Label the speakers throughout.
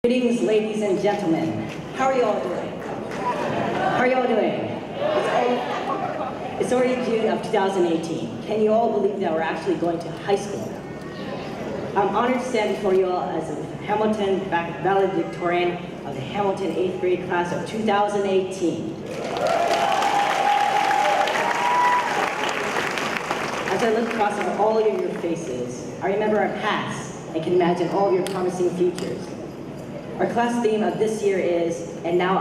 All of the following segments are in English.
Speaker 1: Greetings, ladies and gentlemen. How are you all doing? How are you all doing? It's already June of 2018. Can you all believe that we're actually going to high school now? I'm honored to stand before you all as a Hamilton valedictorian of the Hamilton 8th grade class of 2018. As I look across at all of your faces, I remember our past and can imagine all of your promising futures. Our class theme of this year is, "And now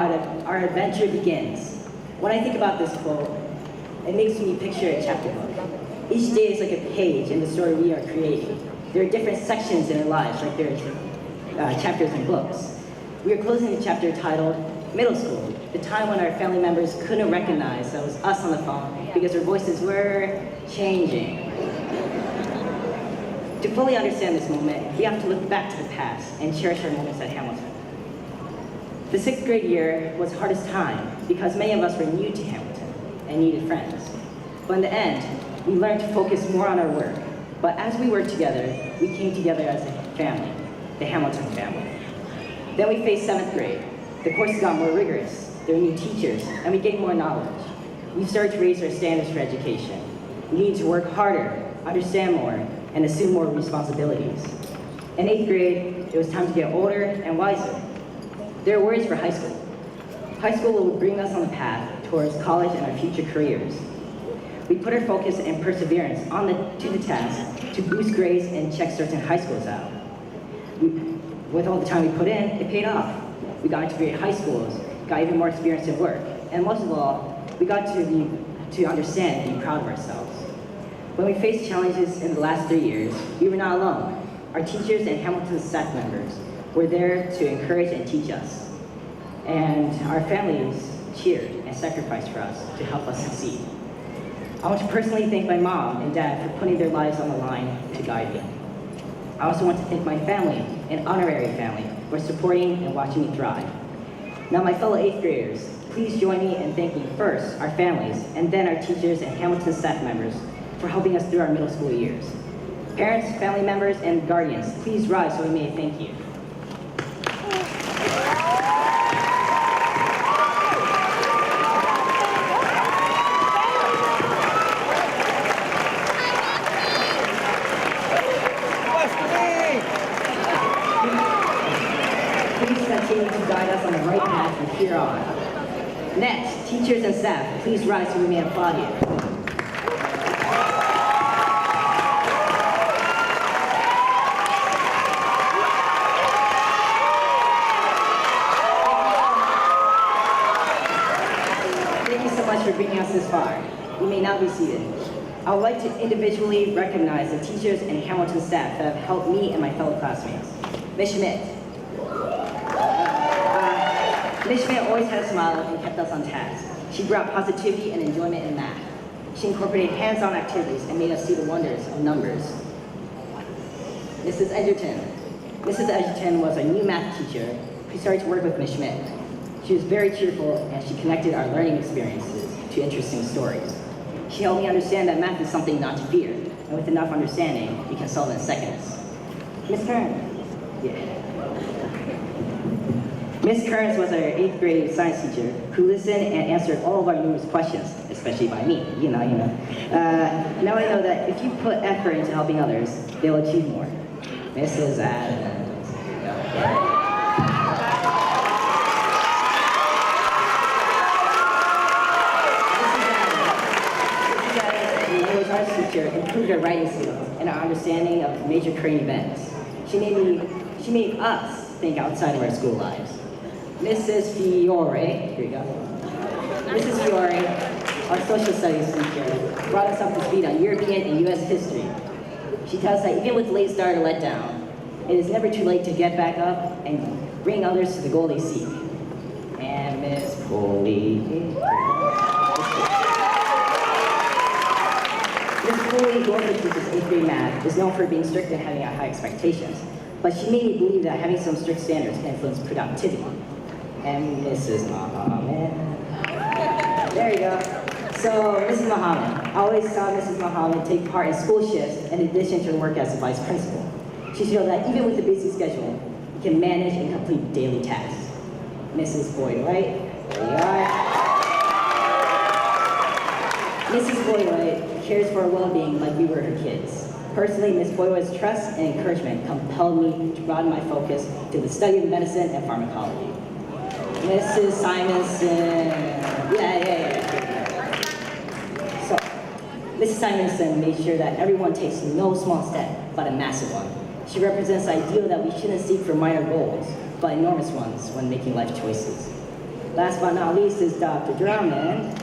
Speaker 1: our adventure begins." When I think about this quote, it makes me picture a chapter book. Each day is like a page in the story we are creating. There are different sections in our lives, like there are chapters in books. We are closing the chapter titled Middle School, the time when our family members couldn't recognize that it was us on the phone because our voices were changing. To fully understand this moment, we have to look back to the past and cherish our moments at Hamilton. The 6th grade year was the hardest time because many of us were new to Hamilton and needed friends. But in the end, we learned to focus more on our work. But as we worked together, we came together as a family, the Hamilton family. Then we faced 7th grade. The courses got more rigorous, there were new teachers, and we gained more knowledge. We started to raise our standards for education. We needed to work harder, understand more, and assume more responsibilities. In 8th grade, it was time to get older and wiser. There are worries for high school. High school will bring us on the path towards college and our future careers. We put our focus and perseverance to the task to boost grades and check certain high schools out. With all the time we put in, it paid off. We got into great high schools, got even more experience at work, and most of all, we got to understand and be proud of ourselves. When we faced challenges in the last 3 years, we were not alone. Our teachers and Hamilton staff members were there to encourage and teach us. And our families cheered and sacrificed for us to help us succeed. I want to personally thank my mom and dad for putting their lives on the line to guide me. I also want to thank my family and honorary family for supporting and watching me thrive. Now, my fellow 8th graders, please join me in thanking first our families and then our teachers and Hamilton staff members for helping us through our middle school years. Parents, family members, and guardians, please rise so we may thank you. Please continue to guide us on the right path from here on. Next, teachers and staff, please rise so we may applaud you. For bringing us this far. You may now be seated. I would like to individually recognize the teachers and Hamilton staff that have helped me and my fellow classmates. Ms. Schmidt. Ms. Schmidt always had a smile and kept us on task. She brought positivity and enjoyment in math. She incorporated hands-on activities and made us see the wonders of numbers. Mrs. Edgerton. Mrs. Edgerton was a new math teacher who started to work with Ms. Schmidt. She was very cheerful and she connected our learning experiences to interesting stories. She helped me understand that math is something not to fear, and with enough understanding, you can solve it in seconds. Miss Kearns. Yeah. Miss Kearns was our 8th grade science teacher who listened and answered all of our numerous questions, especially by me, you know. Now I know that if you put effort into helping others, they'll achieve more. Mrs. Adams. Teacher improved our writing skills and our understanding of major current events. She made us think outside of our school lives. Mrs. Fiore, here you go. Mrs. Fiore, our social studies teacher, brought us up to speed on European and U.S. history. She tells us that even with late start or letdown, it is never too late to get back up and bring others to the goal they seek. And Miss Foley. Ms. Foley, who also teaches 8th grade math, is known for being strict and having high expectations. But she made me believe that having some strict standards can influence productivity. And Mrs. Muhammad. There you go. So, Mrs. Muhammad. I always saw Mrs. Muhammad take part in school shifts in addition to her work as a vice principal. She showed that even with a busy schedule, you can manage and complete daily tasks. Mrs. Boyd-White, there you are. Mrs. Boyd-White cares for our well-being like we were her kids. Personally, Ms. Boyd-White's trust and encouragement compelled me to broaden my focus to the study of medicine and pharmacology. Mrs. Simonson, So, Mrs. Simonson made sure that everyone takes no small step, but a massive one. She represents the ideal that we shouldn't seek for minor goals, but enormous ones when making life choices. Last but not least is Dr. Drummond.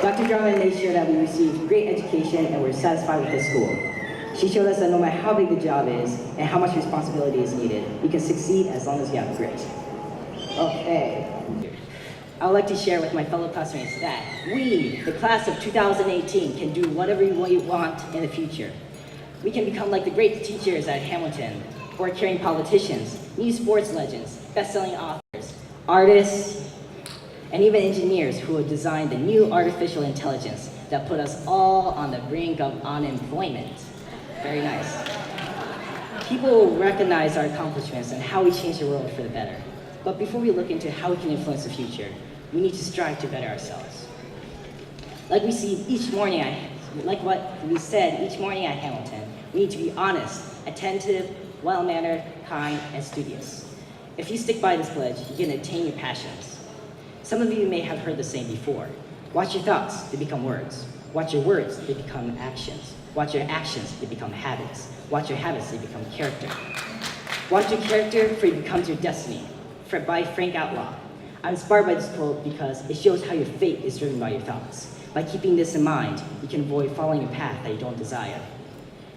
Speaker 1: Dr. Drummond made sure that we received great education and were satisfied with the school. She showed us that no matter how big the job is and how much responsibility is needed, you can succeed as long as you have grit. Okay. I would like to share with my fellow classmates that we, the class of 2018, can do whatever we want in the future. We can become like the great teachers at Hamilton, or caring politicians, new sports legends, best-selling authors, artists, and even engineers who have designed the new artificial intelligence that put us all on the brink of unemployment. Very nice. People will recognize our accomplishments and how we change the world for the better. But before we look into how we can influence the future, we need to strive to better ourselves. Like what we said each morning at Hamilton, we need to be honest, attentive, well-mannered, kind, and studious. If you stick by this pledge, you can attain your passions. Some of you may have heard the saying before. Watch your thoughts, they become words. Watch your words, they become actions. Watch your actions, they become habits. Watch your habits, they become character. Watch your character, for it becomes your destiny. By Frank Outlaw. I'm inspired by this quote because it shows how your fate is driven by your thoughts. By keeping this in mind, you can avoid following a path that you don't desire.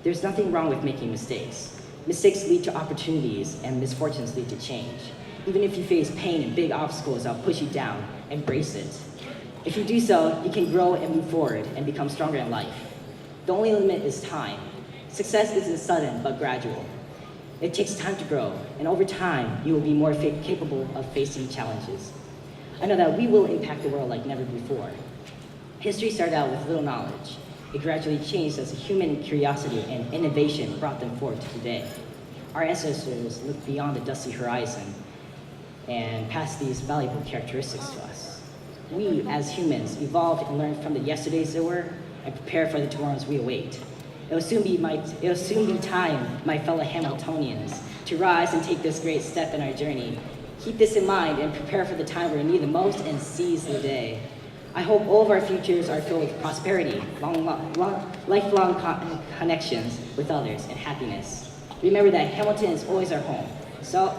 Speaker 1: There's nothing wrong with making mistakes. Mistakes lead to opportunities, and misfortunes lead to change. Even if you face pain and big obstacles that'll push you down, embrace it. If you do so, you can grow and move forward and become stronger in life. The only limit is time. Success isn't sudden, but gradual. It takes time to grow, and over time, you will be more capable of facing challenges. I know that we will impact the world like never before. History started out with little knowledge. It gradually changed as human curiosity and innovation brought them forward to today. Our ancestors looked beyond the dusty horizon and passed these valuable characteristics to us. We, as humans, evolved and learned from the yesterdays that were and prepare for the tomorrows we await. It will soon be time, my fellow Hamiltonians, to rise and take this great step in our journey. Keep this in mind and prepare for the time we're needed the most and seize the day. I hope all of our futures are filled with prosperity, lifelong connections with others, and happiness. Remember that Hamilton is always our home. So,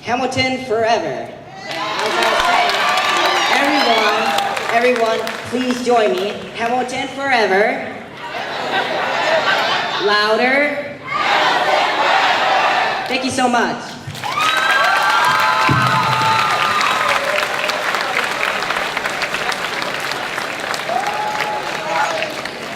Speaker 1: Hamilton forever. As I was saying, everyone, please join me. Hamilton forever. Louder. Thank you so much.